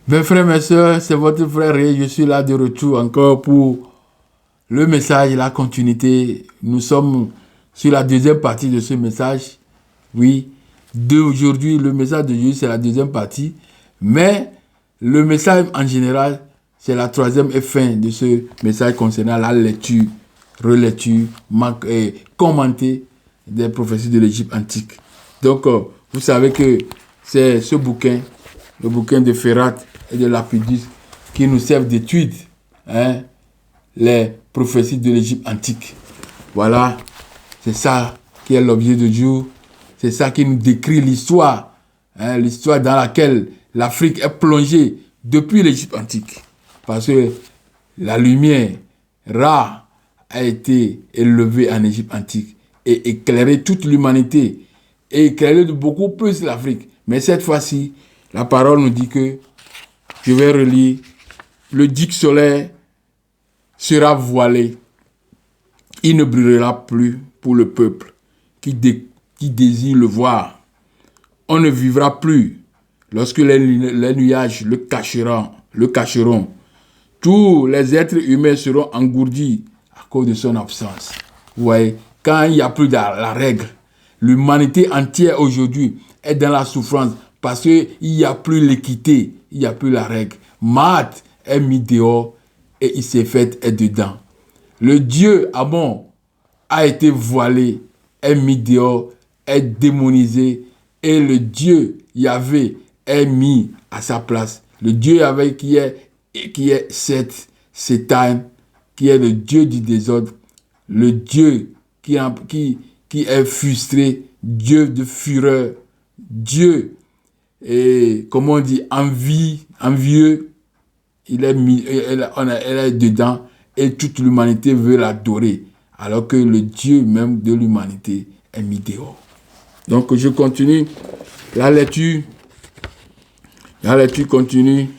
Mes frères, mes sœurs, c'est votre frère et je suis là de retour encore pour le message, la continuité. Nous sommes sur la deuxième partie de ce message. Oui, d'aujourd'hui, le message d'aujourd'hui, c'est la deuxième partie. Mais le message en général, c'est la troisième et fin de ce message concernant la lecture, relecture, commenter des prophéties de l'Égypte antique. Donc, vous savez que c'est ce bouquin, le bouquin de Ferrat et de Lapidus, qui nous servent d'étude, hein, les prophéties de l'Égypte antique. Voilà, c'est ça qui est l'objet de jour. C'est ça qui nous décrit l'histoire, hein, l'histoire dans laquelle l'Afrique est plongée depuis l'Égypte antique. Parce que la lumière, Ra, a été élevée en Égypte antique et éclairé toute l'humanité et éclairé beaucoup plus l'Afrique. Mais cette fois-ci, la parole nous dit que, je vais relire, le disque solaire sera voilé. Il ne brûlera plus pour le peuple qui désire le voir. On ne vivra plus lorsque les nuages le cacheront. Tous les êtres humains seront engourdis à cause de son absence. Vous voyez, quand il n'y a plus de la règle, l'humanité entière aujourd'hui est dans la souffrance parce qu'il n'y a plus l'équité, il n'y a plus la règle. Maat est mis dehors et il s'est fait être dedans. Le Dieu Amon a été voilé, est mis dehors, est démonisé et le Dieu Yahvé est mis à sa place. Le Dieu Yahvé qui est Satan, qui est le Dieu du désordre, le Dieu qui est frustré, Dieu de fureur, Dieu, et comment on dit, envieux, il est mis, elle est dedans et toute l'humanité veut l'adorer, alors que le Dieu même de l'humanité est mis dehors. Donc je continue la lecture. La lecture continue.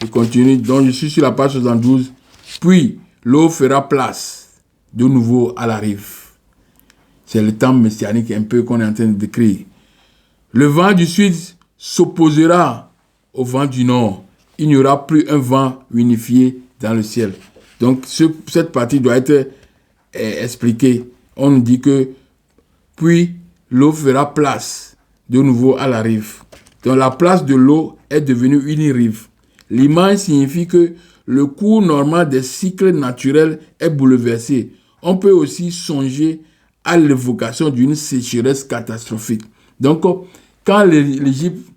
Je continue. Donc je suis sur la page 72. Puis l'eau fera place de nouveau à la rive. C'est le temps messianique un peu qu'on est en train de décrire. Le vent du sud s'opposera au vent du nord. Il n'y aura plus un vent unifié dans le ciel. Donc cette partie doit être expliquée. On nous dit que puis l'eau fera place de nouveau à la rive. Donc la place de l'eau est devenue une rive. L'image signifie que le cours normal des cycles naturels est bouleversé. On peut aussi songer à l'évocation d'une sécheresse catastrophique. Donc, quand l'Égypte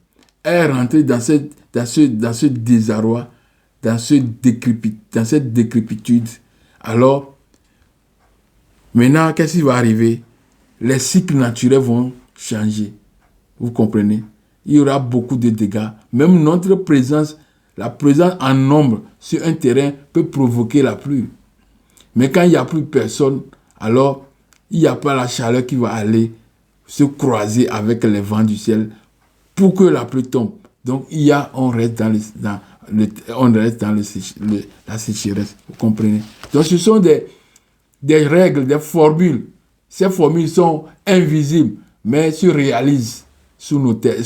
est rentrée dans ce désarroi, dans cette décrépitude, alors, maintenant, qu'est-ce qui va arriver? Les cycles naturels vont changer. Vous comprenez? Il y aura beaucoup de dégâts. Même notre présence, la présence en nombre sur un terrain peut provoquer la pluie. Mais quand il n'y a plus personne, alors il n'y a pas la chaleur qui va aller se croiser avec les vents du ciel pour que la pluie tombe. Donc on reste dans la sécheresse. Vous comprenez? Donc ce sont des règles, des formules. Ces formules sont invisibles, mais se réalisent sur nos têtes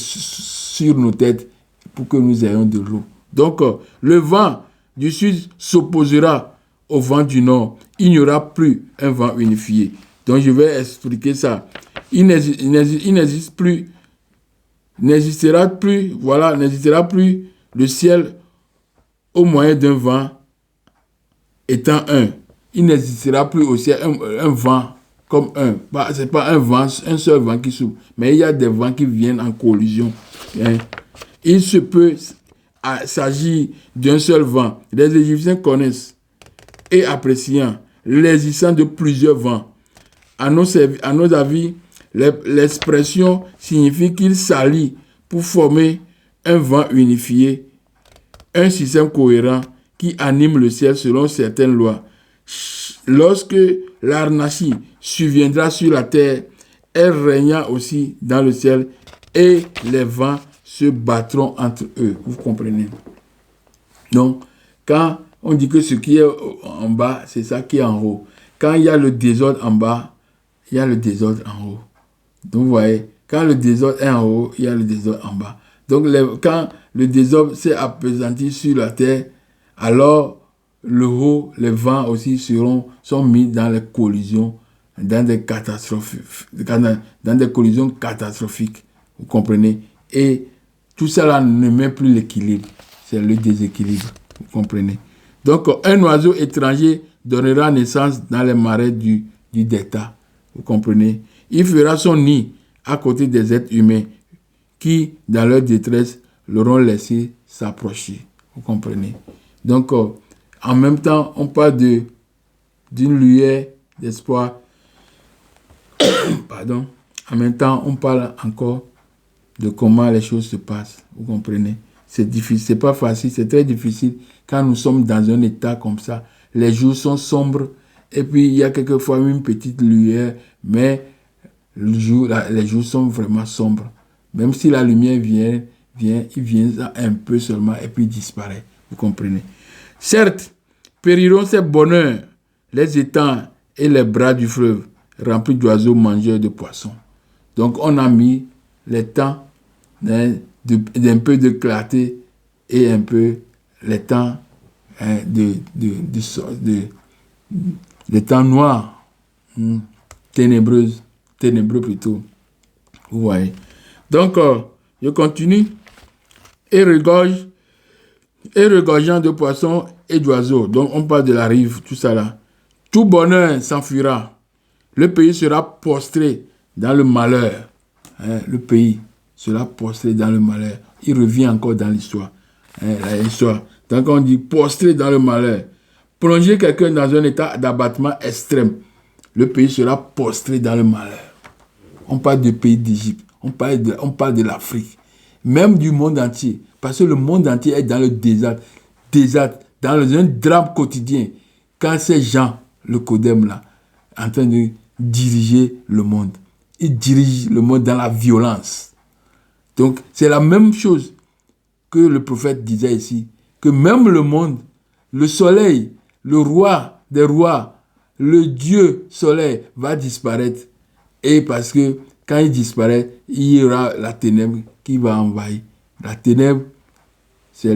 pour que nous ayons de l'eau. Donc, le vent du sud s'opposera au vent du nord. Il n'y aura plus un vent unifié. Donc, je vais expliquer ça. Il n'existera plus le ciel au moyen d'un vent étant un. Il n'existera plus au ciel un vent comme un. Ce n'est pas un seul vent qui souffle, mais il y a des vents qui viennent en collision. Hein. Il se peut s'agir d'un seul vent. Les Égyptiens connaissent et apprécient l'existence de plusieurs vents. À nos avis, l'expression signifie qu'ils s'allient pour former un vent unifié, un système cohérent qui anime le ciel selon certaines lois. Lorsque l'anarchie surviendra sur la terre, elle régnera aussi dans le ciel et les vents se battront entre eux. Vous comprenez? Donc, quand on dit que ce qui est en bas, c'est ça qui est en haut. Quand il y a le désordre en bas, il y a le désordre en haut. Donc, vous voyez, quand le désordre est en haut, il y a le désordre en bas. Donc, quand le désordre s'est appesanti sur la terre, alors le haut, les vents aussi sont mis dans les collisions, dans des collisions catastrophiques. Vous comprenez? Et tout cela ne met plus l'équilibre. C'est le déséquilibre. Vous comprenez? Donc, un oiseau étranger donnera naissance dans les marais du delta. Vous comprenez? Il fera son nid à côté des êtres humains qui, dans leur détresse, l'auront laissé s'approcher. Vous comprenez? Donc, en même temps, on parle d'une lueur d'espoir. Pardon. En même temps, on parle encore de comment les choses se passent. Vous comprenez? C'est difficile, c'est pas facile, c'est très difficile quand nous sommes dans un état comme ça. Les jours sont sombres et puis il y a quelquefois une petite lueur, mais les jours sont vraiment sombres. Même si la lumière vient, il vient un peu seulement et puis disparaît. Vous comprenez? Certes, périront ces bonheurs, les étangs et les bras du fleuve, remplis d'oiseaux mangeurs de poissons. Donc on a mis les temps d'un peu de clarté et un peu les temps les temps noirs, ténébreux plutôt. Vous voyez. Donc, je continue. Et regorgeant de poissons et d'oiseaux. Donc, on parle de la rive, tout ça là. Tout bonheur s'enfuira. Le pays sera prostré dans le malheur. Le pays sera prostré dans le malheur. Il revient encore dans l'histoire. L'histoire. Donc, on dit prostré dans le malheur. Plonger quelqu'un dans un état d'abattement extrême. Le pays sera prostré dans le malheur. On parle du pays d'Égypte. On parle de l'Afrique. Même du monde entier. Parce que le monde entier est dans le désastre. Dans un drame quotidien. Quand ces gens, le Codem là, en train de diriger le monde. Ils dirigent le monde dans la violence. Donc, c'est la même chose que le prophète disait ici. Que même le monde, le soleil, le roi des rois, le Dieu soleil va disparaître. Et parce que quand il disparaît, il y aura la ténèbre qui va envahir. La ténèbre, c'est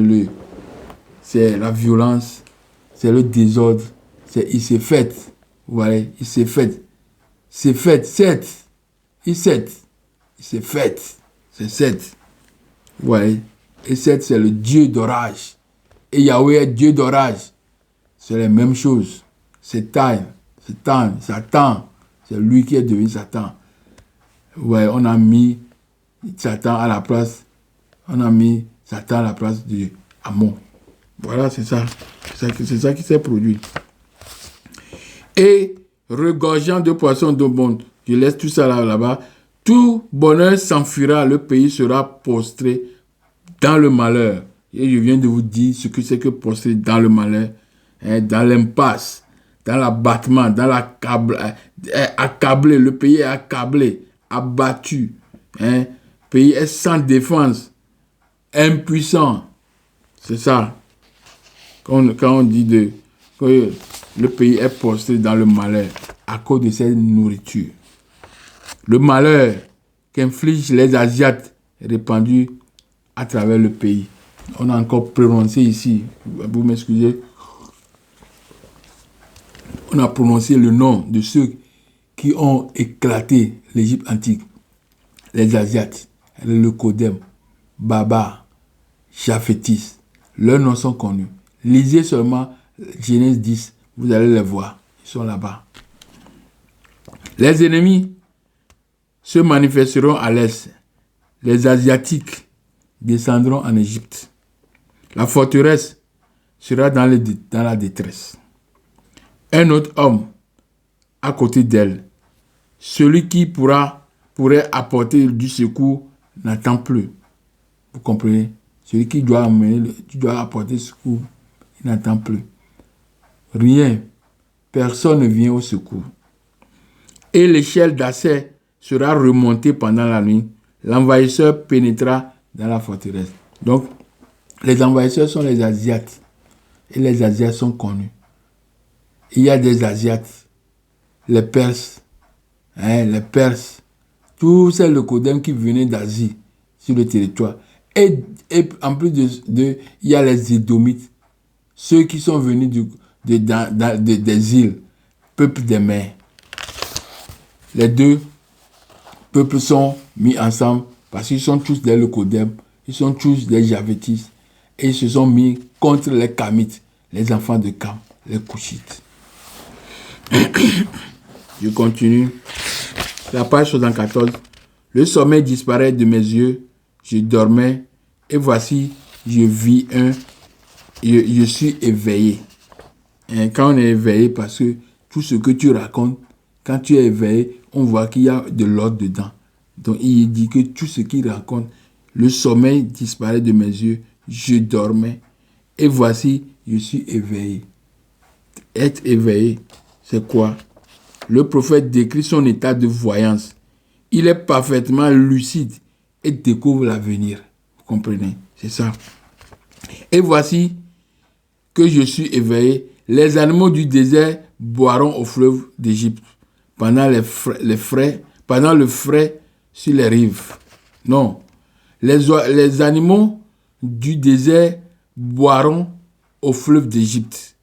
la violence, c'est le désordre, il s'est fait. Vous voyez, il s'est fait. C'est fait, il s'est fait. C'est 7. Vous voyez, et 7, c'est le Dieu d'orage. Et Yahweh est Dieu d'orage. C'est la même chose. Satan, c'est lui qui est devenu Satan. Ouais, on a mis Satan à la place. On a mis Satan à la place de Amon. Voilà, c'est ça. C'est ça qui s'est produit. Et regorgeant de poissons d'eau bonne, je laisse tout ça là-bas. Tout bonheur s'enfuira, le pays sera prostré dans le malheur. Et je viens de vous dire ce que c'est que prostré dans le malheur, dans l'impasse, dans l'abattement, dans accablé. Le pays est accablé, abattu. Le pays est sans défense, impuissant. C'est ça. Quand on dit que le pays est prostré dans le malheur à cause de cette nourriture. Le malheur qu'infligent les Asiates est répandu à travers le pays. On a encore prononcé ici, vous m'excusez, on a prononcé le nom de ceux qui ont éclaté l'Égypte antique. Les Asiates, le Codem, Baba, Japhétis. Leurs noms sont connus. Lisez seulement Genèse 10, vous allez les voir. Ils sont là-bas. Les ennemis se manifesteront à l'est. Les Asiatiques descendront en Égypte. La forteresse sera dans la détresse. Un autre homme à côté d'elle, celui qui pourrait apporter du secours, n'attend plus. Vous comprenez? Celui qui doit apporter secours, il n'attend plus. Rien. Personne ne vient au secours. Et l'échelle d'accès sera remontée pendant la nuit. L'envahisseur pénétra dans la forteresse. Donc, les envahisseurs sont les Asiates. Et les Asiates sont connus. Il y a des Asiates, les Perses, tous ces Lekodem qui venaient d'Asie sur le territoire. Et Et en plus il y a les Édomites, ceux qui sont venus des îles, peuple des mers. Les deux peuples sont mis ensemble parce qu'ils sont tous des Locodem, ils sont tous des Javétis et ils se sont mis contre les Kamites, les enfants de Cam, les Couchites. Je continue. La page 74. Le sommeil disparaît de mes yeux, je dormais et voici, je suis éveillé. Et quand on est éveillé, parce que tout ce que tu racontes, quand tu es éveillé, on voit qu'il y a de l'ordre dedans. Donc il dit que tout ce qu'il raconte, le sommeil disparaît de mes yeux, je dormais et voici, je suis éveillé. Être éveillé, c'est quoi? Le prophète décrit son état de voyance. Il est parfaitement lucide et découvre l'avenir. Vous comprenez? C'est ça. Et voici que je suis éveillé. Les animaux du désert boiront au fleuve d'Égypte pendant le frais sur les rives. Non. Les animaux du désert boiront au fleuve d'Égypte,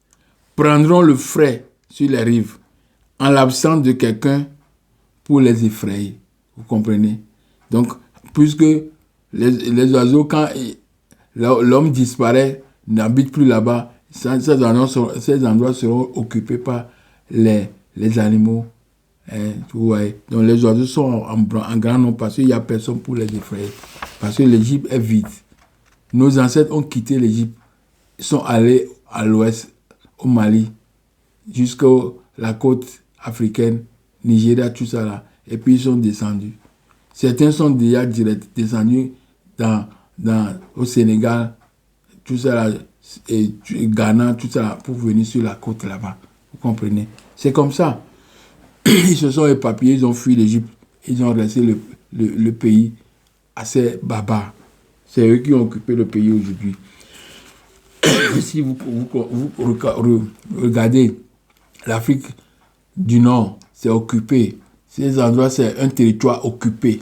prendront le frais sur les rives, en l'absence de quelqu'un pour les effrayer. Vous comprenez? Donc, puisque les oiseaux, quand l'homme disparaît, n'habite plus là-bas, ces endroits seront occupés par les animaux. Vous voyez? Donc, les oiseaux sont en grand nombre parce qu'il n'y a personne pour les effrayer. Parce que l'Égypte est vide. Nos ancêtres ont quitté l'Égypte. Ils sont allés à l'ouest, au Mali, jusqu'à la côte africaine, Nigeria, tout ça là. Et puis ils sont descendus. Certains sont déjà descendus au Sénégal, tout ça là, et Ghana, tout ça là, pour venir sur la côte là-bas. Vous comprenez? C'est comme ça. Ils se sont éparpillés, ils ont fui l'Égypte. Ils ont resté le pays assez barbares. C'est eux qui ont occupé le pays aujourd'hui. Si vous regardez l'Afrique du Nord, c'est occupé. Ces endroits, c'est un territoire occupé.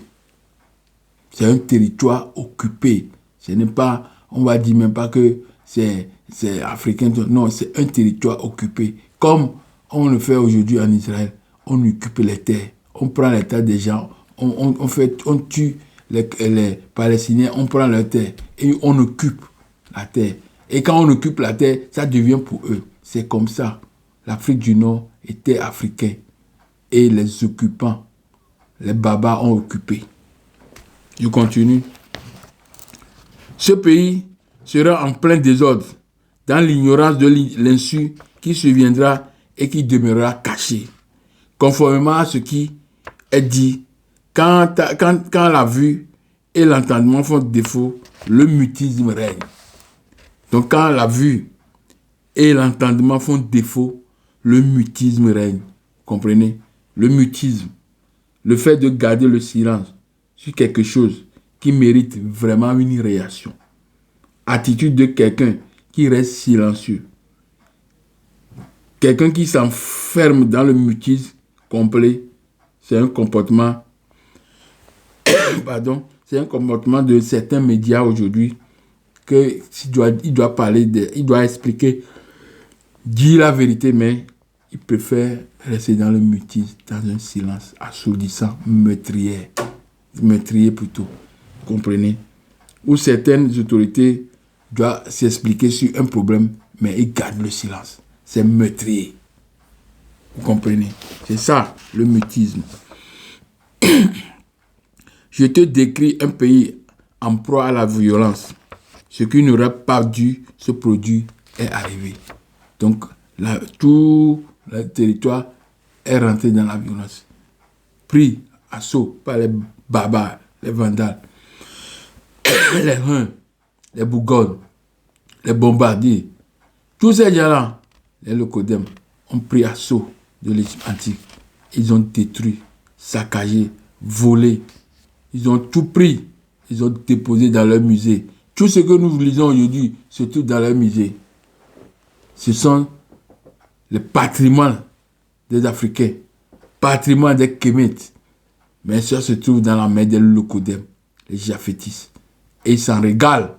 C'est un territoire occupé. Ce n'est pas, on va dire même pas que c'est africain. Non, c'est un territoire occupé. Comme on le fait aujourd'hui en Israël. On occupe les terres. On prend les terres des gens. On tue les Palestiniens. On prend leurs terres. Et on occupe la terre. Et quand on occupe la terre, ça devient pour eux. C'est comme ça. L'Afrique du Nord était africain. Et les occupants, les barbares ont occupé. Je continue. Ce pays sera en plein désordre, dans l'ignorance de l'insu qui surviendra et qui demeurera caché. Conformément à ce qui est dit, quand la vue et l'entendement font défaut, le mutisme règne. Donc quand la vue et l'entendement font défaut, le mutisme règne. Comprenez? Le mutisme, le fait de garder le silence sur quelque chose qui mérite vraiment une réaction. Attitude de quelqu'un qui reste silencieux. Quelqu'un qui s'enferme dans le mutisme complet, c'est un comportement c'est un comportement de certains médias aujourd'hui que il doit parler, il doit expliquer, dire la vérité, mais il préfère rester dans le mutisme, dans un silence assourdissant, meurtrier plutôt. Vous comprenez? Où certaines autorités doivent s'expliquer sur un problème, mais ils gardent le silence. C'est meurtrier. Vous comprenez? C'est ça, le mutisme. Je te décris un pays en proie à la violence. Ce qui n'aurait pas dû se produire est arrivé. Donc, tout le territoire est rentré dans la violence. Pris assaut par les barbares, les vandales, les Huns, les Bourgognes, les bombardiers. Tous ces gens-là, les Locodem, ont pris assaut de l'Égypte antique. Ils ont détruit, saccagé, volé. Ils ont tout pris. Ils ont déposé dans leur musée. Tout ce que nous lisons aujourd'hui se trouve dans leur musée. Ce sont les patrimoines des Africains, patrimoine des Kémites. Mais ça se trouve dans la main des Locodem, les Japhétis. Et ils s'en régalent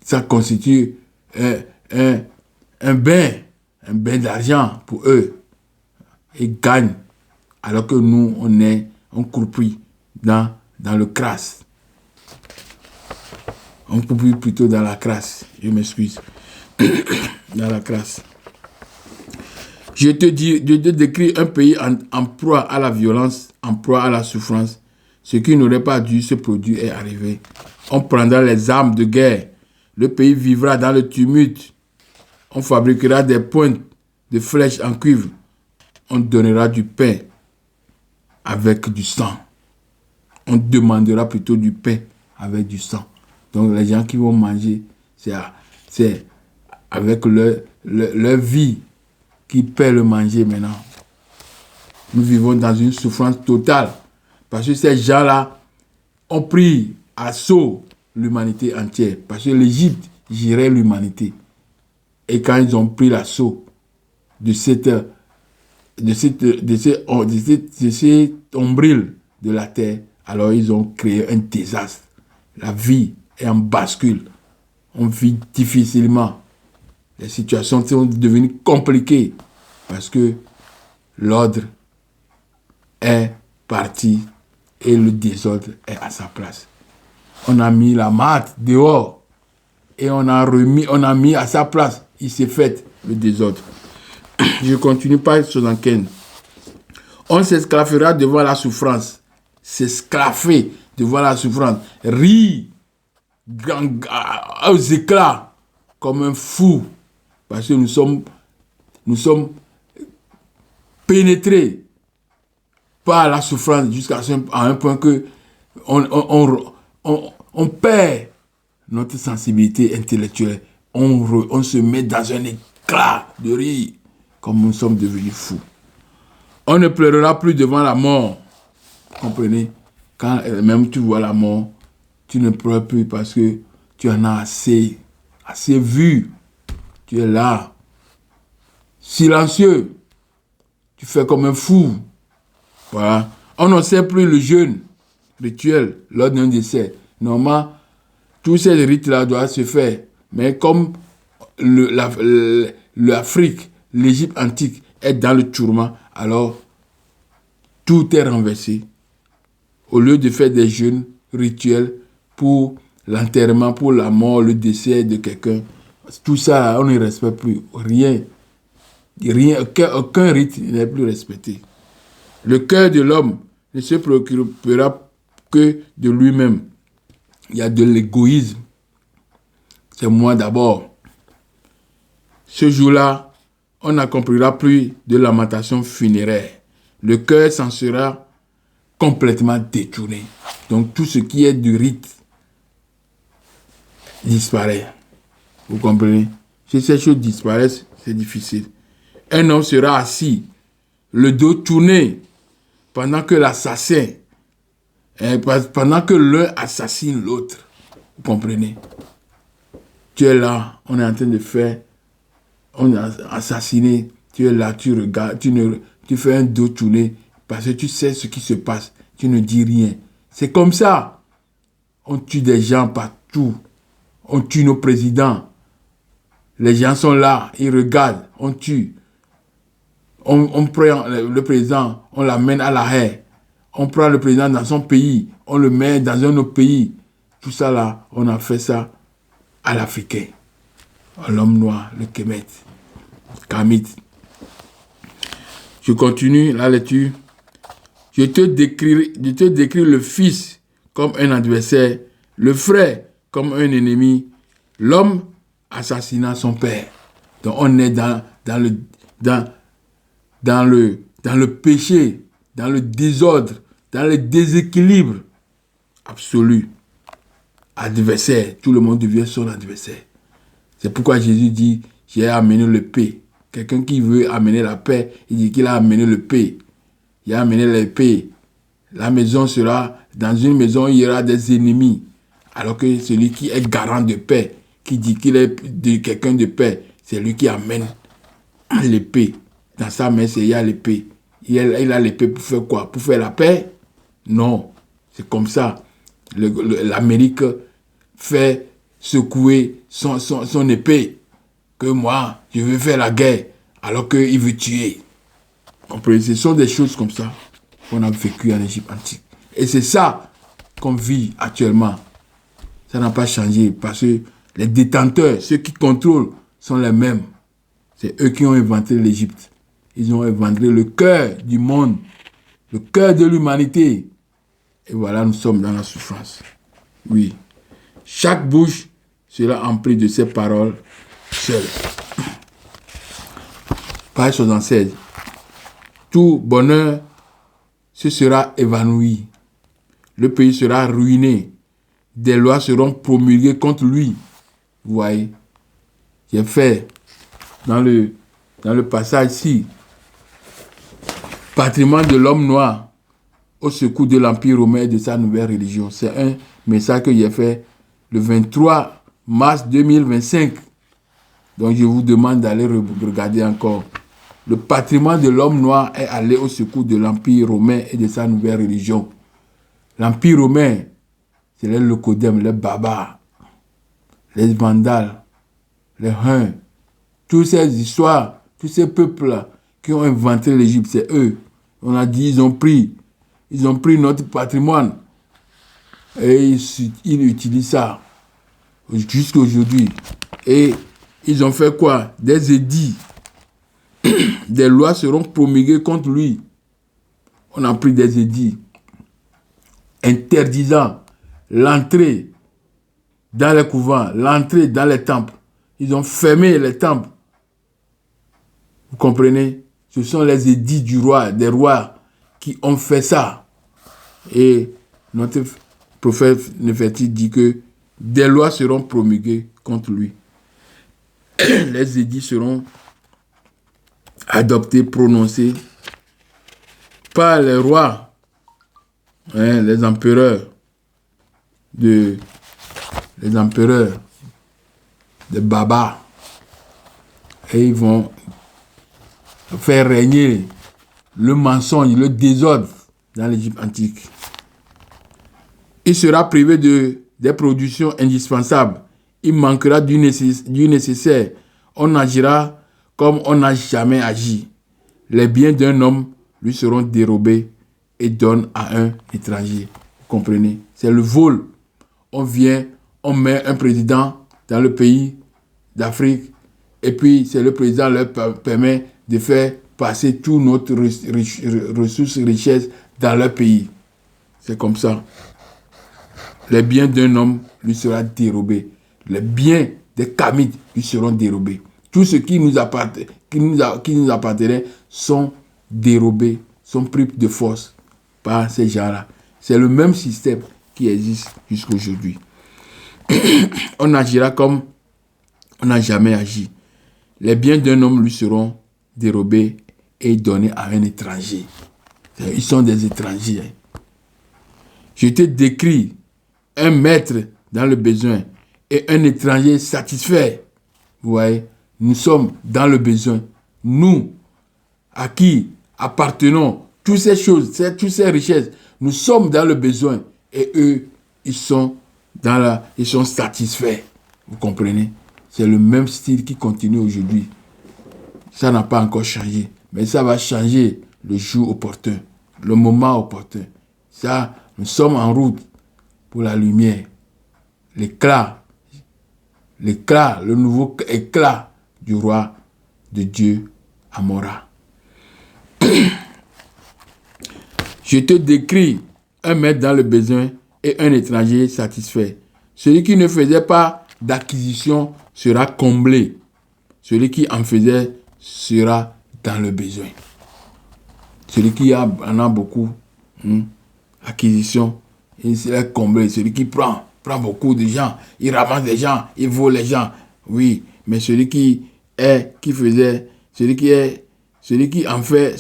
Ça constitue un bain d'argent pour eux. Ils gagnent, alors que nous, on croupit dans le crasse. On croupit plutôt dans la crasse. Je m'excuse. Dans la crasse. Je te décris un pays en proie à la violence, en proie à la souffrance. Ce qui n'aurait pas dû se produire est arrivé. On prendra les armes de guerre. Le pays vivra dans le tumulte. On fabriquera des pointes de flèches en cuivre. On donnera du pain avec du sang. On demandera plutôt du pain avec du sang. Donc les gens qui vont manger, c'est avec leur vie qui paie le manger maintenant. Nous vivons dans une souffrance totale. Parce que ces gens-là ont pris assaut l'humanité entière. Parce que l'Égypte gérait l'humanité. Et quand ils ont pris l'assaut de cet ombril de la terre, alors ils ont créé un désastre. La vie est en bascule. On vit difficilement. Les situations sont devenues compliquées parce que l'ordre est parti et le désordre est à sa place. On a mis la marde dehors et on a mis à sa place. Il s'est fait le désordre. Je continue par 75. On s'esclaffera devant la souffrance. S'esclaffer devant la souffrance. Rire aux éclats comme un fou. Parce que nous sommes pénétrés par la souffrance jusqu'à un point que on perd notre sensibilité intellectuelle. On se met dans un éclat de rire comme nous sommes devenus fous. On ne pleurera plus devant la mort. Comprenez? Quand même tu vois la mort, tu ne pleures plus parce que tu en as assez vu. Tu es là, silencieux. Tu fais comme un fou. Voilà. On ne sait plus le jeûne rituel lors d'un décès. Normalement, tous ces rites-là doivent se faire. Mais comme l'Afrique, l'Égypte antique est dans le tourment, alors tout est renversé. Au lieu de faire des jeûnes rituels pour l'enterrement, pour la mort, le décès de quelqu'un, tout ça, on ne respecte plus. Rien, aucun rite n'est plus respecté. Le cœur de l'homme ne se préoccupera que de lui-même. Il y a de l'égoïsme. C'est moi d'abord. Ce jour-là, on n'accomplira plus de lamentation funéraire. Le cœur s'en sera complètement détourné. Donc tout ce qui est du rite disparaît. Vous comprenez? Si ces choses disparaissent, c'est difficile. Un homme sera assis, le dos tourné, pendant que l'assassin, pendant que l'un assassine l'autre. Vous comprenez? Tu es là, on est en train de faire, on a assassiné, tu es là, tu regardes, tu fais un dos tourné, parce que tu sais ce qui se passe, tu ne dis rien. C'est comme ça. On tue des gens partout. On tue nos présidents. Les gens sont là, ils regardent, on tue. On prend le président, on l'amène à la haie. On prend le président dans son pays, on le met dans un autre pays. Tout ça là, on a fait ça à l'Africain. À l'homme noir, le Kemet, Kamit. Je continue la lecture. Je te décris le fils comme un adversaire, le frère comme un ennemi, l'homme assassinant son père. Donc on est dans le péché, dans le désordre, dans le déséquilibre absolu. Adversaire, tout le monde devient son adversaire. C'est pourquoi Jésus dit, j'ai amené le paix. Quelqu'un qui veut amener la paix, il dit qu'il a amené le paix. Il a amené la paix. La maison sera, dans une maison, il y aura des ennemis. Alors que celui qui est garant de paix, qui dit qu'il est quelqu'un de paix, c'est lui qui amène l'épée. Dans sa main, il y a l'épée. Il a l'épée pour faire quoi? Pour faire la paix? Non. C'est comme ça. L'Amérique fait secouer son épée, que moi, je veux faire la guerre, alors qu'il veut tuer. Comprenez? Ce sont des choses comme ça qu'on a vécu en Égypte antique. Et c'est ça qu'on vit actuellement. Ça n'a pas changé parce que les détenteurs, ceux qui contrôlent, sont les mêmes. C'est eux qui ont inventé l'Égypte. Ils ont inventé le cœur du monde, le cœur de l'humanité. Et voilà, nous sommes dans la souffrance. Oui. Chaque bouche sera emplie de ces paroles seules. Page 76. Tout bonheur se sera évanoui. Le pays sera ruiné. Des lois seront promulguées contre lui. Vous voyez, j'ai fait dans le passage ici, patrimoine de l'homme noir au secours de l'Empire romain et de sa nouvelle religion. C'est un message que j'ai fait le 23 mars 2025. Donc je vous demande d'aller regarder encore. Le patrimoine de l'homme noir est allé au secours de l'Empire romain et de sa nouvelle religion. L'Empire romain, c'est les Locodèmes, les barbares, les Vandales, les Huns. Toutes ces histoires, tous ces peuples-là qui ont inventé l'Égypte, c'est eux. On a dit, ils ont pris notre patrimoine et ils utilisent ça jusqu'à aujourd'hui. Et ils ont fait quoi? Des édits. Des lois seront promulguées contre lui. On a pris des édits interdisant l'entrée dans les couvents, l'entrée dans les temples. Ils ont fermé les temples. Vous comprenez? Ce sont les édits du roi, des rois qui ont fait ça. Et notre prophète Néfertiti dit que des lois seront promulguées contre lui. Les édits seront adoptés, prononcés par les rois, les empereurs des barbares. Et ils vont faire régner le mensonge, le désordre dans l'Égypte antique. Il sera privé des productions indispensables. Il manquera du nécessaire. On agira comme on n'a jamais agi. Les biens d'un homme lui seront dérobés et donnés à un étranger. Vous comprenez? C'est le vol. On vient, on met un président dans le pays d'Afrique et puis c'est le président qui leur permet de faire passer toute notre ressources, richesses dans leur pays. C'est comme ça. Les biens d'un homme lui seront dérobés. Les biens des Kamites lui seront dérobés. Tout ce qui nous appartenait sont dérobés, sont pris de force par ces gens-là. C'est le même système qui existe jusqu'à aujourd'hui. On agira comme on n'a jamais agi. Les biens d'un homme lui seront dérobés et donnés à un étranger. Ils sont des étrangers. Je te décris un maître dans le besoin et un étranger satisfait. Vous voyez, nous sommes dans le besoin. Nous, à qui appartenons toutes ces choses, toutes ces richesses, nous sommes dans le besoin et eux, ils sont satisfaits. Vous comprenez? C'est le même style qui continue aujourd'hui. Ça n'a pas encore changé, mais ça va changer le jour opportun, le moment opportun. Ça, nous sommes en route pour la lumière, l'éclat, le nouveau éclat du roi de Dieu Amora. Je te décris un maître dans le besoin et un étranger satisfait. Celui qui ne faisait pas d'acquisition sera comblé. Celui qui en faisait sera dans le besoin. Celui qui en a beaucoup, acquisition, il sera comblé. Celui qui prend beaucoup de gens, il ramasse des gens, il vole les gens. Oui, mais celui qui en fait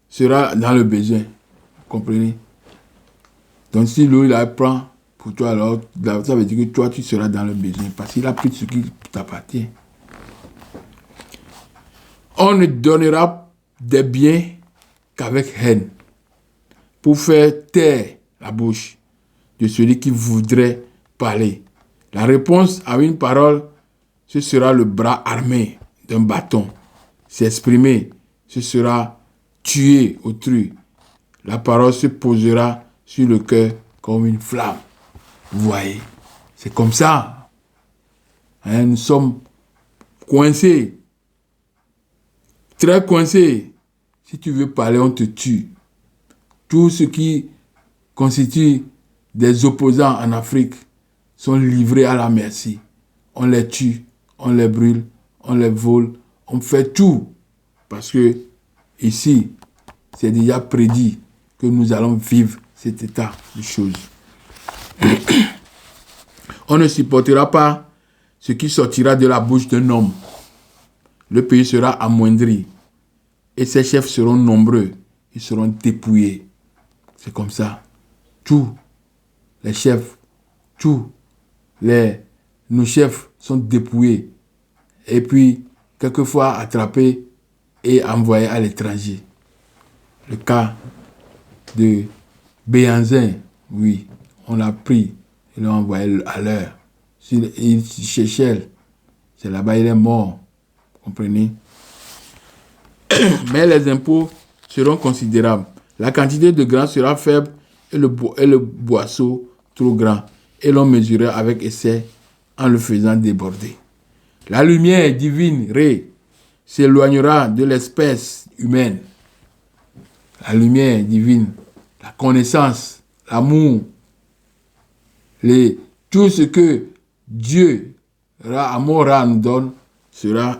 sera dans le besoin. Vous comprenez? Donc si lui, il prend pour toi, alors ça veut dire que toi, tu seras dans le besoin parce qu'il a pris ce qui t'appartient. On ne donnera des biens qu'avec haine pour faire taire la bouche de celui qui voudrait parler. La réponse à une parole, ce sera le bras armé d'un bâton. S'exprimer, ce sera tuer autrui. La parole se posera sur le cœur comme une flamme. Vous voyez, c'est comme ça. Hein, nous sommes coincés, très coincés. Si tu veux parler, on te tue. Tout ce qui constitue des opposants en Afrique sont livrés à la merci. On les tue, on les brûle, on les vole, on fait tout. Parce que ici, c'est déjà prédit que nous allons vivre cet état de choses. On ne supportera pas ce qui sortira de la bouche d'un homme. Le pays sera amoindri et ses chefs seront nombreux. Ils seront dépouillés. C'est comme ça. Tous les chefs, nos chefs sont dépouillés et puis quelquefois attrapés et envoyés à l'étranger. Le cas de Béhanzin, oui, on l'a pris et l'a envoyé à l'heure. Sur l'île Seychelles, c'est là-bas il est mort. Vous comprenez? Mais les impôts seront considérables. La quantité de grains sera faible et le boisseau trop grand. Et l'on mesurera avec essai en le faisant déborder. La lumière divine, Ré, s'éloignera de l'espèce humaine. La lumière divine, la connaissance, l'amour, tout ce que Dieu, Amora, nous donne, sera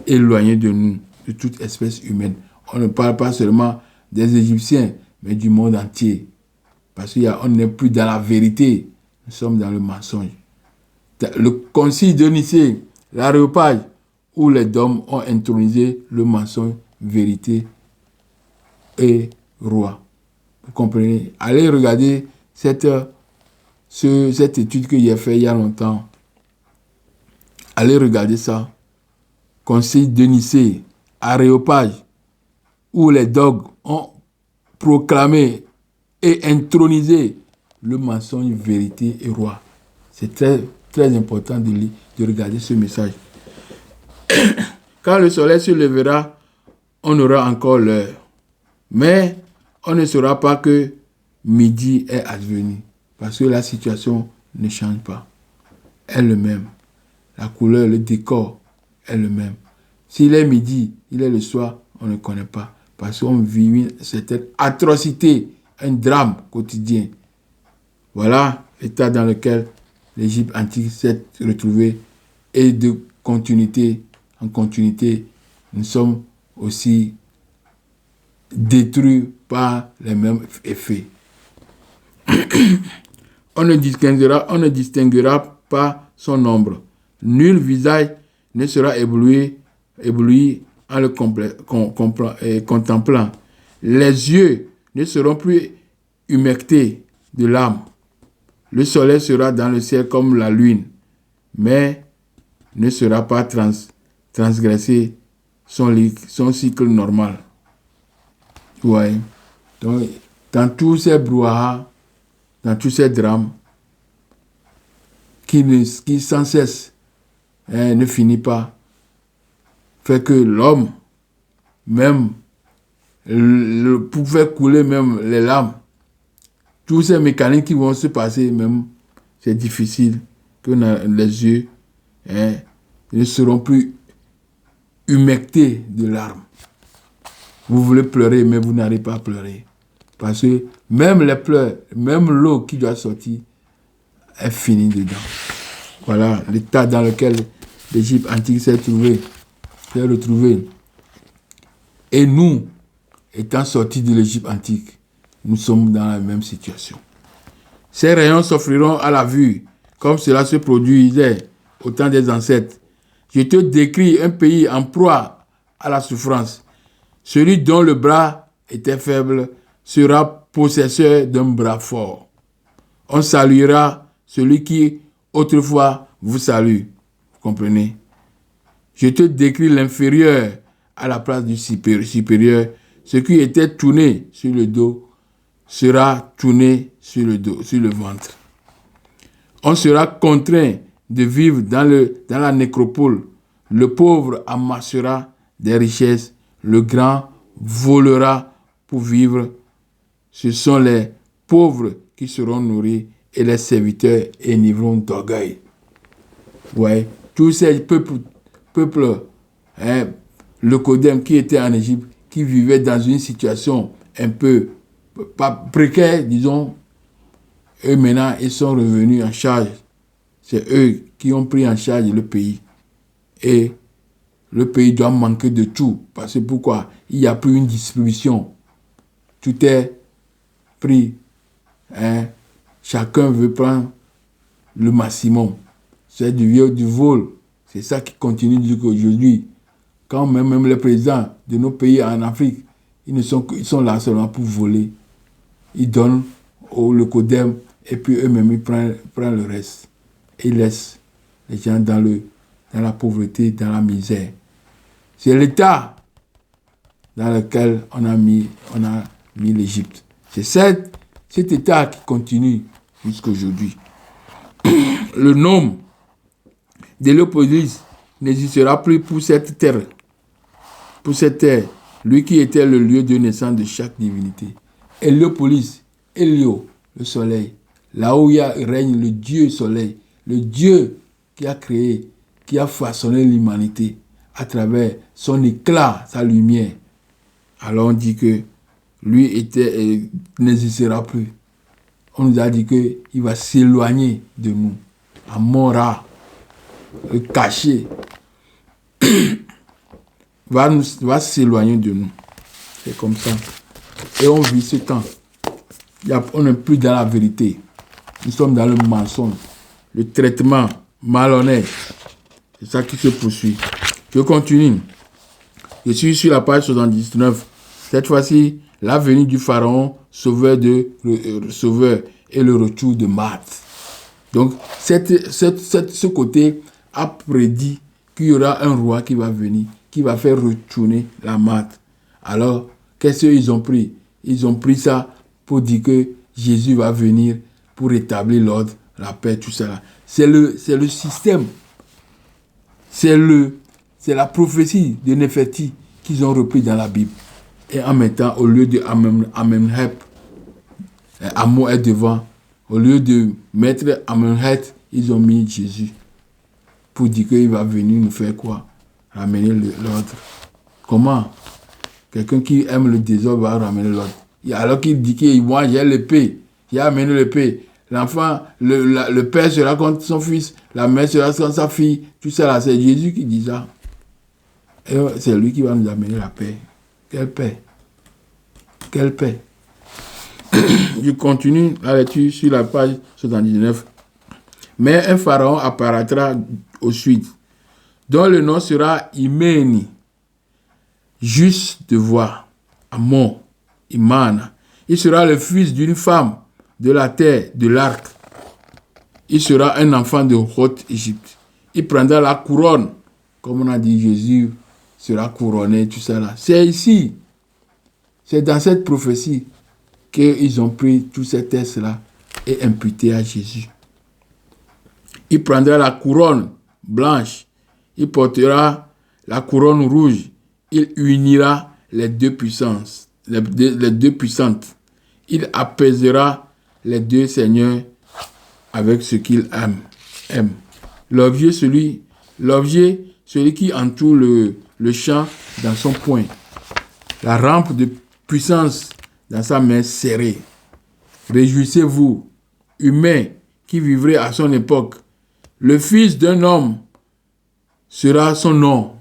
éloigné de nous, de toute espèce humaine. On ne parle pas seulement des Égyptiens, mais du monde entier. Parce qu'on n'est plus dans la vérité, nous sommes dans le mensonge. Le concile de Nicée, l'aréopage, où les dômes ont intronisé le mensonge, vérité et roi. Vous comprenez? Allez regarder cette étude que j'ai faite il y a longtemps. Allez regarder ça. Concile de Nicée, aréopage, où les dogmes ont proclamé et intronisé le mensonge, vérité et roi. C'est très, très important de regarder ce message. Quand le soleil se lèvera, on aura encore l'heure. Mais on ne saura pas que midi est advenu. Parce que la situation ne change pas. Elle est le même. La couleur, le décor est le même. S'il est midi, il est le soir, on ne connaît pas. Parce qu'on vit une certaine atrocité, un drame quotidien. Voilà l'état dans lequel l'Égypte antique s'est retrouvée. Et de continuité en continuité, nous sommes aussi détruits par les mêmes effets. On ne distinguera pas son nombre. Nul visage ne sera ébloui en le contemplant. Les yeux ne seront plus humectés de l'âme. Le soleil sera dans le ciel comme la lune, mais ne sera pas transgressé son cycle normal. Ouais. Donc, dans tous ces brouhahas, dans tous ces drames, qui sans cesse ne finit pas, fait que l'homme, même, pouvait couler même les larmes. Tous ces mécanismes qui vont se passer, même, c'est difficile que les yeux ne seront plus humectés de larmes. Vous voulez pleurer, mais vous n'arrivez pas à pleurer. Parce que même les pleurs, même l'eau qui doit sortir, est finie dedans. Voilà l'état dans lequel l'Égypte antique s'est retrouvée. Et nous, étant sortis de l'Égypte antique, nous sommes dans la même situation. Ces rayons s'offriront à la vue, comme cela se produisait au temps des ancêtres. Je te décris un pays en proie à la souffrance. Celui dont le bras était faible sera possesseur d'un bras fort. On saluera celui qui autrefois vous salue. Vous comprenez? Je te décris l'inférieur à la place du supérieur. Ce qui était tourné sur le dos sera tourné sur le ventre. On sera contraint de vivre dans la nécropole. Le pauvre amassera des richesses. Le grand volera pour vivre. Ce sont les pauvres qui seront nourris et les serviteurs enivreront d'orgueil. Ouais, tous ces peuples, hein, le Codem qui était en Égypte, qui vivaient dans une situation un peu pas précaire, disons, eux maintenant, ils sont revenus en charge. C'est eux qui ont pris en charge le pays. Et le pays doit manquer de tout. Parce que pourquoi? Il n'y a plus une distribution. Tout est pris. Hein? Chacun veut prendre le maximum. C'est du vol. C'est ça qui continue jusqu'aujourd'hui. Quand même les présidents de nos pays en Afrique, ils sont là seulement pour voler. Ils donnent le Codem et puis eux-mêmes ils prennent le reste. Et ils laissent les gens dans la pauvreté, dans la misère. C'est l'état dans lequel on a mis l'Égypte. C'est cet état qui continue jusqu'à aujourd'hui. Le nom de l'Héliopolise n'existera plus pour cette terre. Pour cette terre, lui qui était le lieu de naissance de chaque divinité. Héliopolis, Hélio, le soleil. Là où il règne le Dieu soleil, le Dieu qui a créé, qui a façonné l'humanité à travers son éclat, sa lumière. Alors on dit que lui n'existera plus. On nous a dit qu'il va s'éloigner de nous. Amon-Ra, le cacher, va s'éloigner de nous. C'est comme ça. Et on vit ce temps. On n'est plus dans la vérité. Nous sommes dans le mensonge. Le traitement malhonnête. C'est ça qui se poursuit. Je continue. Je suis sur la page 79. Cette fois-ci, la venue du pharaon, sauveur et le retour de Marthe. Donc, ce côté a prédit qu'il y aura un roi qui va venir, qui va faire retourner la Marthe. Alors, qu'est-ce qu'ils ont pris? Ils ont pris ça pour dire que Jésus va venir pour rétablir l'ordre, la paix, tout ça. C'est le système. C'est la prophétie de Néferti qu'ils ont repris dans la Bible. Et en mettant, au lieu de Amenhotep, Amon est devant. Au lieu de mettre Amenhotep, ils ont mis Jésus. Pour dire qu'il va venir nous faire quoi? Ramener l'ordre. Comment? Quelqu'un qui aime le désordre va ramener l'ordre. Alors qu'il dit que moi j'ai l'épée, j'ai amené l'épée. L'enfant, le père sera contre son fils, la mère sera contre sa fille. Tout ça là, c'est Jésus qui dit ça. Et c'est lui qui va nous amener la paix. Quelle paix? Quelle paix? Je continue la lecture sur la page 79. Mais un pharaon apparaîtra au sud, dont le nom sera Iméni, juste de voix, Amon, Imana. Il sera le fils d'une femme de la terre de l'arc. Il sera un enfant de Haute-Égypte. Il prendra la couronne, comme on a dit, Jésus sera couronné, tout ça là. C'est ici, c'est dans cette prophétie qu'ils ont pris tous ces textes-là et imputés à Jésus. Il prendra la couronne blanche, il portera la couronne rouge, il unira les deux puissantes. Il apaisera les deux seigneurs avec ce qu'il aime. L'objet, celui qui entoure le champ dans son poing. La rampe de puissance dans sa main serrée. Réjouissez-vous, humains qui vivrez à son époque. Le fils d'un homme sera son nom.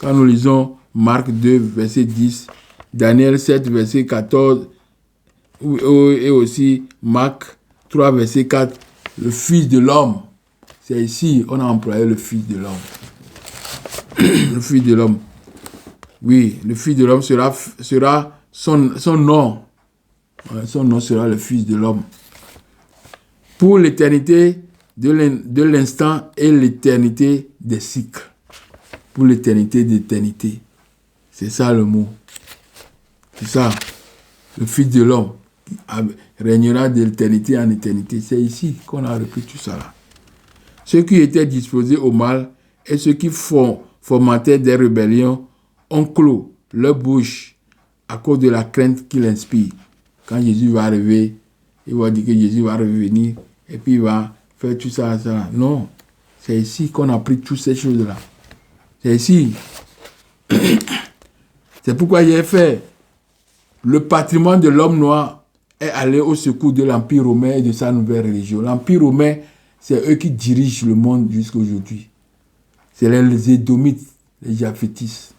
Quand nous lisons Marc 2, verset 10, Daniel 7, verset 14, et aussi Marc 3, verset 4, le fils de l'homme. C'est ici on a employé le fils de l'homme. Le fils de l'homme. Oui, le fils de l'homme sera son nom. Son nom sera le fils de l'homme. Pour l'éternité de l'instant et l'éternité des cycles. Pour l'éternité d'éternité. C'est ça le mot. C'est ça. Le fils de l'homme. régnera d'éternité en éternité. C'est ici qu'on a repris tout ça là. Ceux qui étaient disposés au mal et ceux qui fomentaient des rébellions ont clos leur bouche à cause de la crainte qu'il inspire. Quand Jésus va arriver, il va dire que Jésus va revenir et puis il va faire tout ça, ça. Non, c'est ici qu'on a pris toutes ces choses-là. C'est ici. C'est pourquoi j'ai fait le patrimoine de l'homme noir est allé au secours de l'Empire romain et de sa nouvelle religion. L'Empire romain, c'est eux qui dirigent le monde jusqu'à aujourd'hui. C'est les Édomites, les Japhétistes.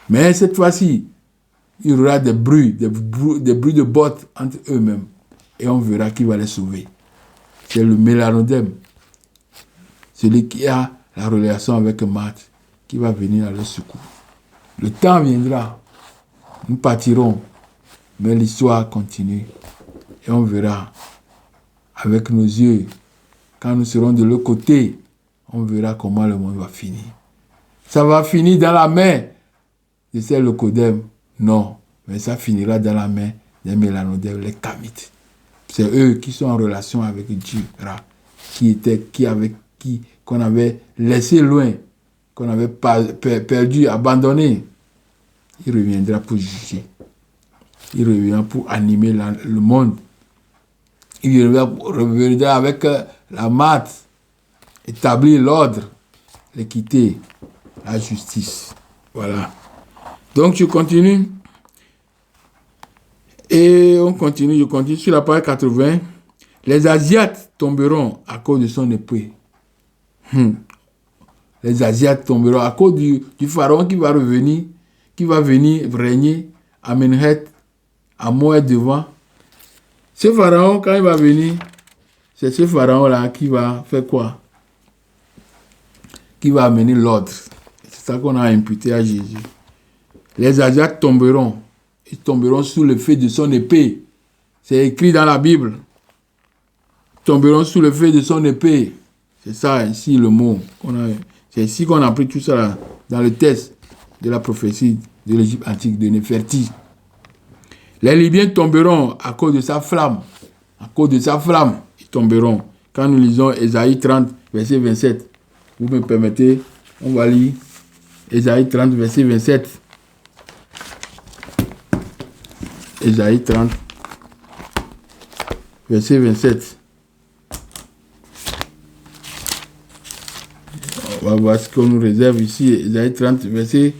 Mais cette fois-ci, il y aura des bruits de bottes entre eux-mêmes. Et on verra qui va les sauver. C'est le mélanodème. Celui qui a la relation avec Marthe, qui va venir à leur secours. Le temps viendra. Nous partirons. Mais l'histoire continue. Et on verra avec nos yeux. Quand nous serons de l'autre côté, on verra comment le monde va finir. Ça va finir dans la main de ces locodèmes. Non, mais ça finira dans la main des mélanodèmes, les Kamites. C'est eux qui sont en relation avec Dieu, qu'on avait laissé loin, qu'on avait perdu, abandonné. Il reviendra pour juger. Il reviendra pour animer le monde. Il reviendra avec la maths, établir l'ordre, l'équité, la justice. Voilà. Donc, je continue. Et je continue sur la page 80. Les Asiates tomberont à cause de son épée. Les Asiates tomberont à cause du pharaon qui va revenir, qui va venir régner à Ménhet, à Moed devant. Ce pharaon, quand il va venir, c'est ce pharaon-là qui va faire quoi? Qui va amener l'ordre. C'est ça qu'on a imputé à Jésus. Les Asiates tomberont. Ils tomberont sous le feu de son épée. C'est écrit dans la Bible. Ils tomberont sous le feu de son épée. C'est ça ici le mot. C'est ici qu'on a pris tout ça là, dans le texte de la prophétie de l'Égypte antique de Néferti. Les Libyens tomberont à cause de sa flamme. À cause de sa flamme, ils tomberont. Quand nous lisons Ésaïe 30, verset 27, vous me permettez, on va lire Ésaïe 30, verset 27. Ésaïe 30, verset 27. On va voir ce qu'on nous réserve ici. Ésaïe 30, verset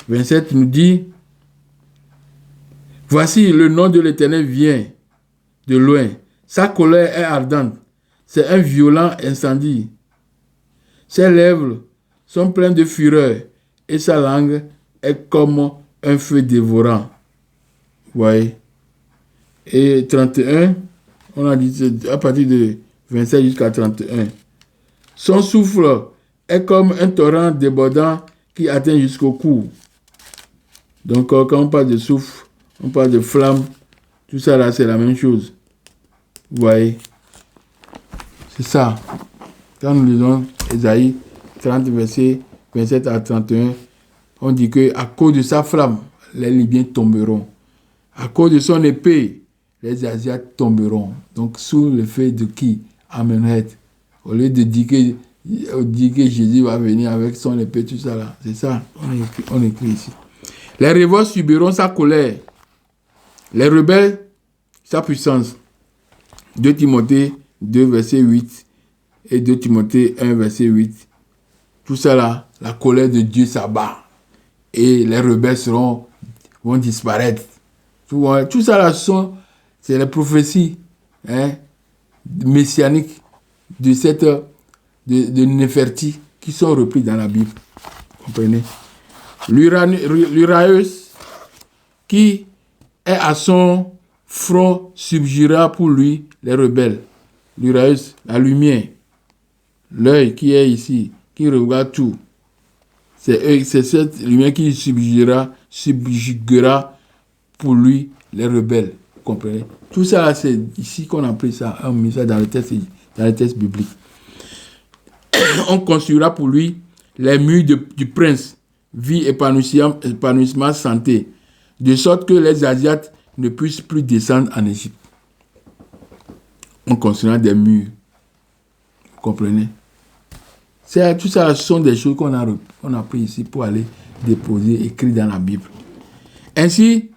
27 nous dit: voici, le nom de l'Éternel vient de loin. Sa colère est ardente. C'est un violent incendie. Ses lèvres sont pleines de fureur et sa langue est comme un feu dévorant. Vous voyez? Et 31, on a dit à partir de 27 jusqu'à 31. Son souffle est comme un torrent débordant qui atteint jusqu'au cou. Donc, quand on parle de souffle, on parle de flamme, tout ça là, c'est la même chose. Vous voyez? C'est ça. Quand nous lisons Ésaïe 30, verset 27 à 31, on dit que à cause de sa flamme, les Libyens tomberont. À cause de son épée, les Asiates tomberont. Donc, sous le feu de qui? Amenhet. Au lieu de dire que Jésus va venir avec son épée, tout ça là. C'est ça, on écrit ici. Les révoltes subiront sa colère. Les rebelles, sa puissance. 2 Timothée 2, verset 8 et 2 Timothée 1, verset 8. Tout ça là, la colère de Dieu s'abat. Et les rebelles vont disparaître. Tout ça là, c'est les prophéties messianiques de Néferti qui sont reprises dans la Bible. Vous comprenez? L'Uraeus qui est à son front subjuguera pour lui les rebelles. L'Uraeus, la lumière, l'œil qui est ici, qui regarde tout. C'est cette lumière qui subjuguera pour lui les rebelles. Vous comprenez? Tout ça, c'est ici qu'on a pris ça, on a mis ça dans le texte biblique. On construira pour lui les murs du prince, vie, épanouissement, santé, de sorte que les Asiates ne puissent plus descendre en Égypte. en construisant des murs. Vous comprenez? Tout ça, ce sont des choses qu'on a pris ici pour aller déposer, écrire dans la Bible. Ainsi,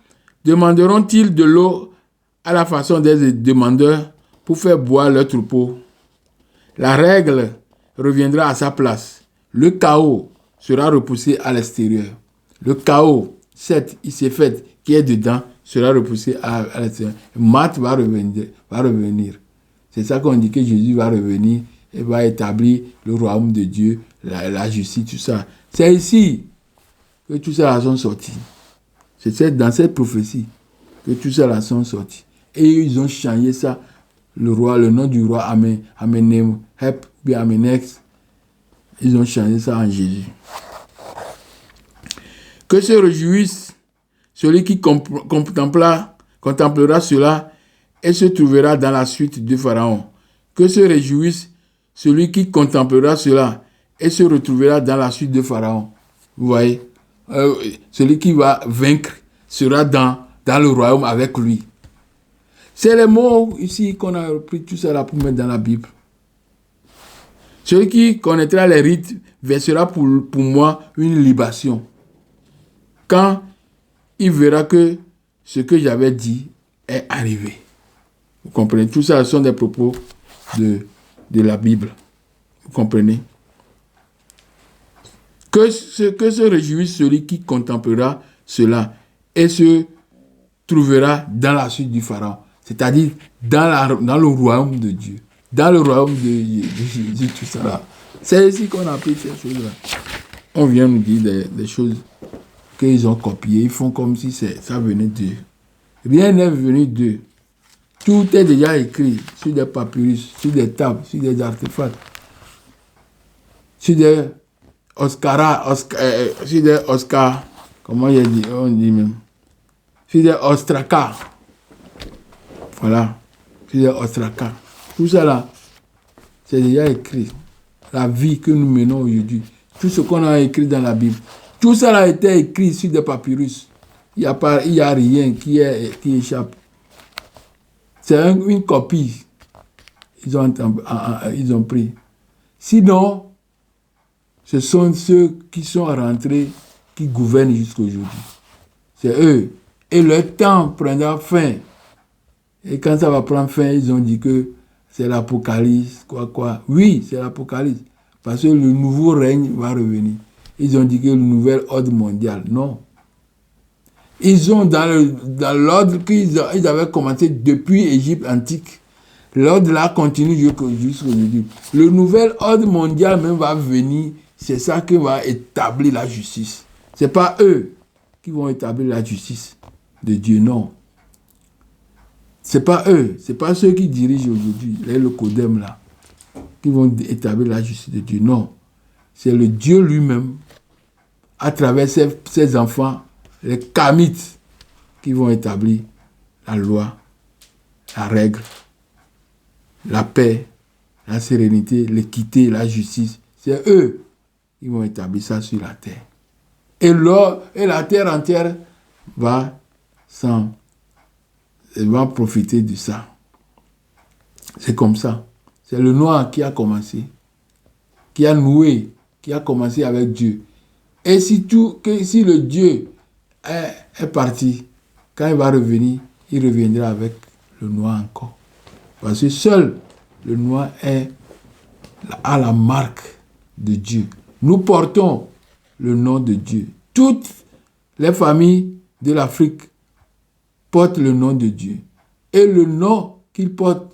demanderont-ils de l'eau à la façon des demandeurs pour faire boire leur troupeau? La règle reviendra à sa place. Le chaos sera repoussé à l'extérieur. Le chaos, cette fait qui est dedans, sera repoussé à l'extérieur. Matthieu va revenir. C'est ça qu'on dit que Jésus va revenir et va établir le royaume de Dieu, la justice, tout ça. C'est ici que tout ça sont sortis. C'est dans cette prophétie que tout ça sont sortis. Et ils ont changé ça. Le nom du roi Amenhotep, bien Amenex, ils ont changé ça en Jésus. Que se réjouisse celui qui contemplera cela et se trouvera dans la suite de Pharaon. Que se réjouisse celui qui contemplera cela et se retrouvera dans la suite de Pharaon. Vous voyez, celui qui va vaincre sera dans le royaume avec lui. C'est les mots ici qu'on a pris tout ça là pour mettre dans la Bible. Celui qui connaîtra les rites versera pour moi une libation. Quand il verra que ce que j'avais dit est arrivé. Vous comprenez? Tout ça, ce sont des propos de la Bible. Vous comprenez? Que se réjouisse celui qui contemplera cela et se trouvera dans la suite du Pharaon. C'est-à-dire dans le royaume de Dieu. Dans le royaume de Jésus, tout ça là. C'est ici qu'on a pris ces choses-là. On vient nous dire des choses qu'ils ont copiées. Ils font comme si ça venait d'eux. Rien n'est venu d'eux. Tout est déjà écrit sur des papyrus, sur des tables, sur des artefacts, sur des Oscar, comment on dit même, sur des ostracas. Voilà, sur des ostracas. Tout ça là, c'est déjà écrit. La vie que nous menons aujourd'hui, tout ce qu'on a écrit dans la Bible, tout ça a été écrit sur des papyrus. Il n'y a rien qui échappe. C'est une copie. Ils ont pris. Sinon, ce sont ceux qui sont rentrés, qui gouvernent jusqu'à aujourd'hui. C'est eux. Et le temps prendra fin. Et quand ça va prendre fin, ils ont dit que c'est l'Apocalypse, quoi. Oui, c'est l'Apocalypse. Parce que le nouveau règne va revenir. Ils ont dit que le nouvel ordre mondial. Non. Ils ont dans l'ordre qu'ils avaient commencé depuis l'Égypte antique. L'ordre là continue jusqu'aujourd'hui. Le nouvel ordre mondial même va venir. C'est ça qui va établir la justice. Ce n'est pas eux qui vont établir la justice de Dieu, non. Ce n'est pas eux. Ce n'est pas ceux qui dirigent aujourd'hui, le Codem là, qui vont établir la justice de Dieu, non. C'est le Dieu lui-même, à travers ses enfants, les Kamites, qui vont établir la loi, la règle, la paix, la sérénité, l'équité, la justice. C'est eux qui vont établir ça sur la terre. Et la terre entière va profiter de ça. C'est comme ça. C'est le noir qui a commencé, qui a noué, qui a commencé avec Dieu. Et si le Dieu est parti, quand il va revenir, il reviendra avec le noir encore. Parce que seul le noir a la marque de Dieu. Nous portons le nom de Dieu. Toutes les familles de l'Afrique portent le nom de Dieu. Et le nom qu'ils portent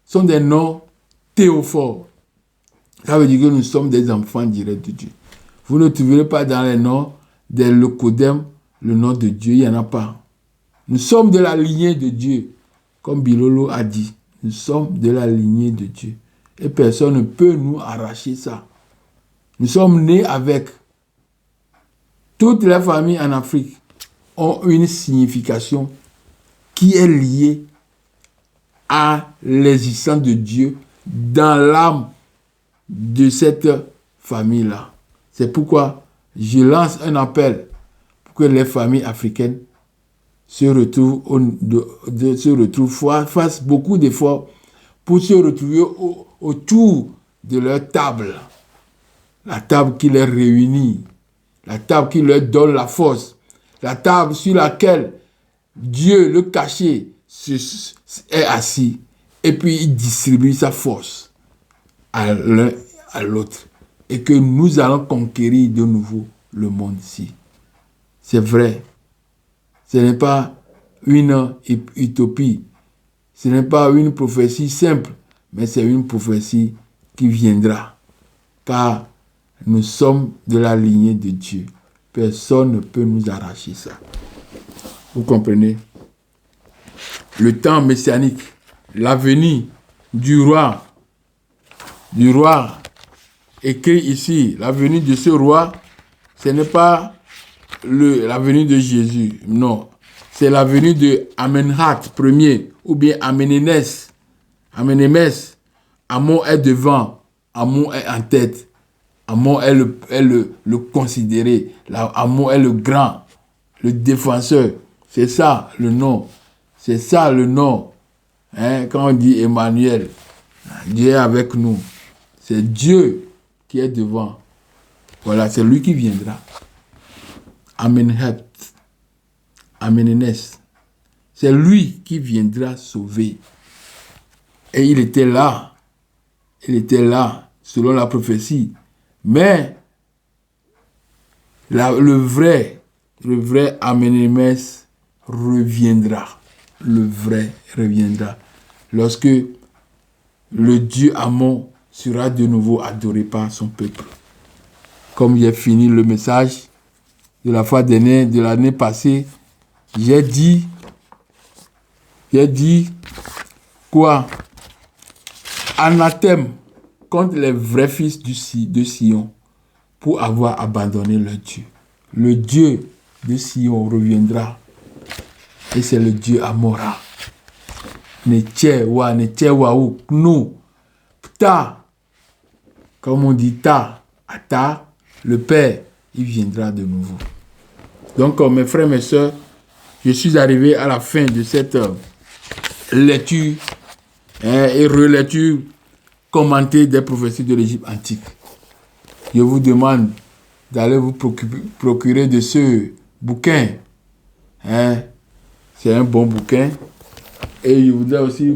sont des noms théophores. Ça veut dire que nous sommes des enfants directs de Dieu. Vous ne trouverez pas dans les noms des Locodem le nom de Dieu, il n'y en a pas. Nous sommes de la lignée de Dieu, comme Bilolo a dit. Nous sommes de la lignée de Dieu. Et personne ne peut nous arracher ça. Nous sommes nés avec. Toutes les familles en Afrique ont une signification qui est liée à l'existence de Dieu dans l'âme de cette famille-là. C'est pourquoi je lance un appel pour que les familles africaines fassent beaucoup d'efforts pour se retrouver autour de leur table. La table qui les réunit, la table qui leur donne la force, la table sur laquelle Dieu, le caché, est assis. Et puis il distribue sa force à l'un à l'autre. Et que nous allons conquérir de nouveau le monde ici. C'est vrai. Ce n'est pas une utopie. Ce n'est pas une prophétie simple, mais c'est une prophétie qui viendra. Car nous sommes de la lignée de Dieu. Personne ne peut nous arracher ça. Vous comprenez? Le temps messianique, l'avenir du roi écrit ici, l'avenir de ce roi, ce n'est pas l'avenir de Jésus, non. C'est l'avenir de Amenhat Ier, ou bien Amenémès. Amon est devant, Amon est en tête. Amon est le considéré. Amon est le grand, le défenseur. C'est ça le nom. C'est ça le nom. Quand on dit Emmanuel, Dieu est avec nous. C'est Dieu qui est devant. Voilà, c'est lui qui viendra. Amenhat, Amenémès. C'est lui qui viendra sauver. Et il était là. Il était là, selon la prophétie. Mais le vrai Amenémès reviendra. Le vrai reviendra. Lorsque le Dieu Amon sera de nouveau adoré par son peuple. Comme j'ai fini le message de la fois dernière, de l'année passée, j'ai dit quoi? Anathème contre les vrais fils de Sion pour avoir abandonné leur Dieu. Le Dieu de Sion reviendra et c'est le Dieu Amora. Nous, Pta, comme on dit Ta, Ata, le Père, il viendra de nouveau. Donc, mes frères, mes sœurs, je suis arrivé à la fin de cette lecture et relecture commentée des prophéties de l'Égypte antique. Je vous demande d'aller vous procurer de ce bouquin. C'est un bon bouquin. Et je voudrais aussi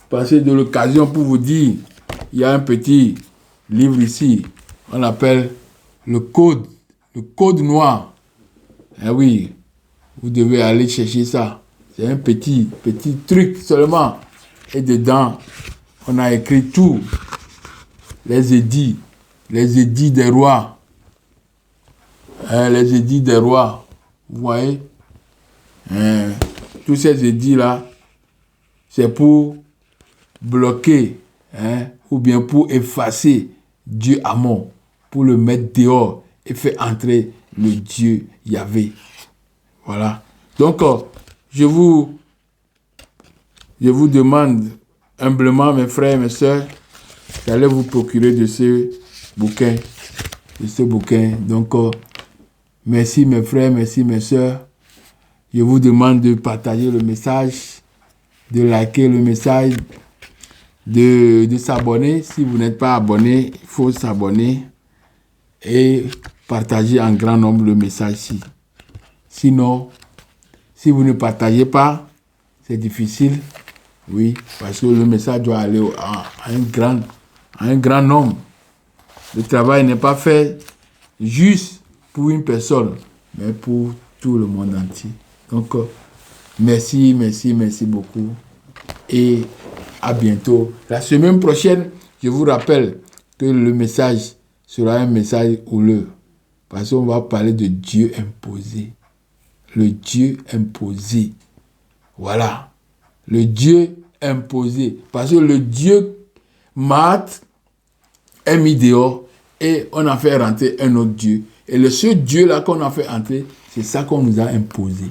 passer de l'occasion pour vous dire, il y a un petit livre ici, on appelle le code noir. Oui, vous devez aller chercher ça. C'est un petit truc seulement. Et dedans, on a écrit tout. Les édits des rois. Les édits des rois. Vous voyez? Tous ces édits-là, c'est pour bloquer, ou bien pour effacer Dieu Amon, pour le mettre dehors et faire entrer le Dieu Yahvé. Voilà. Donc, je vous demande humblement, mes frères et mes sœurs, d'aller vous procurer de ce bouquin. Donc, merci mes frères, merci mes sœurs. Je vous demande de partager le message, de liker le message, de s'abonner. Si vous n'êtes pas abonné, il faut s'abonner et partager en grand nombre le message ici. Sinon, si vous ne partagez pas, c'est difficile. Oui, parce que le message doit aller à un grand nombre. Le travail n'est pas fait juste pour une personne, mais pour tout le monde entier. Donc, merci beaucoup et à bientôt. La semaine prochaine, je vous rappelle que le message sera un message houleux parce qu'on va parler de Dieu imposé. Le Dieu imposé. Voilà. Le Dieu imposé. Parce que le Dieu Maat est mis dehors et on a fait rentrer un autre Dieu. Et ce Dieu-là qu'on a fait entrer, c'est ça qu'on nous a imposé.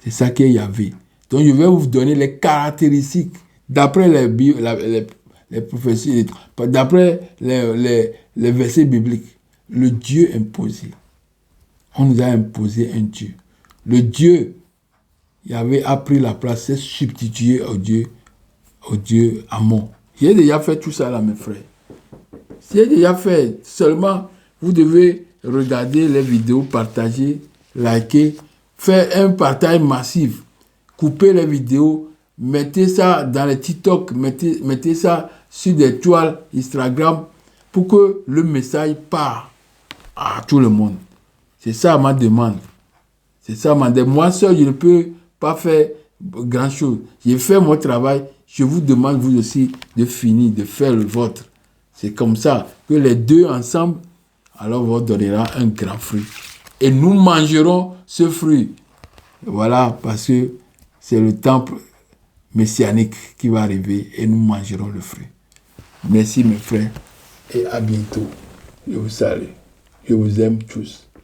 C'est ça qu'il y avait. Donc, je vais vous donner les caractéristiques d'après les prophéties, d'après les versets bibliques. Le Dieu imposé. On nous a imposé un Dieu. Le Dieu Yahvé a pris la place, s'est substitué au Dieu Ammon. J'ai déjà fait tout ça là, mes frères. J'ai déjà fait. Seulement, vous devez regarder les vidéos, partager, liker, faire un partage massif. Coupez les vidéos, mettez ça dans les TikTok, mettez ça sur des toiles Instagram pour que le message parte à tout le monde. C'est ça ma demande. C'est ça ma demande. Moi seul, je ne peux pas faire grand-chose. J'ai fait mon travail. Je vous demande, vous aussi, de finir, de faire le vôtre. C'est comme ça que les deux ensemble, alors vous donnera un grand fruit. Et nous mangerons ce fruit. Voilà, parce que c'est le temple messianique qui va arriver et nous mangerons le fruit. Merci mes frères et à bientôt. Je vous salue. Je vous aime tous.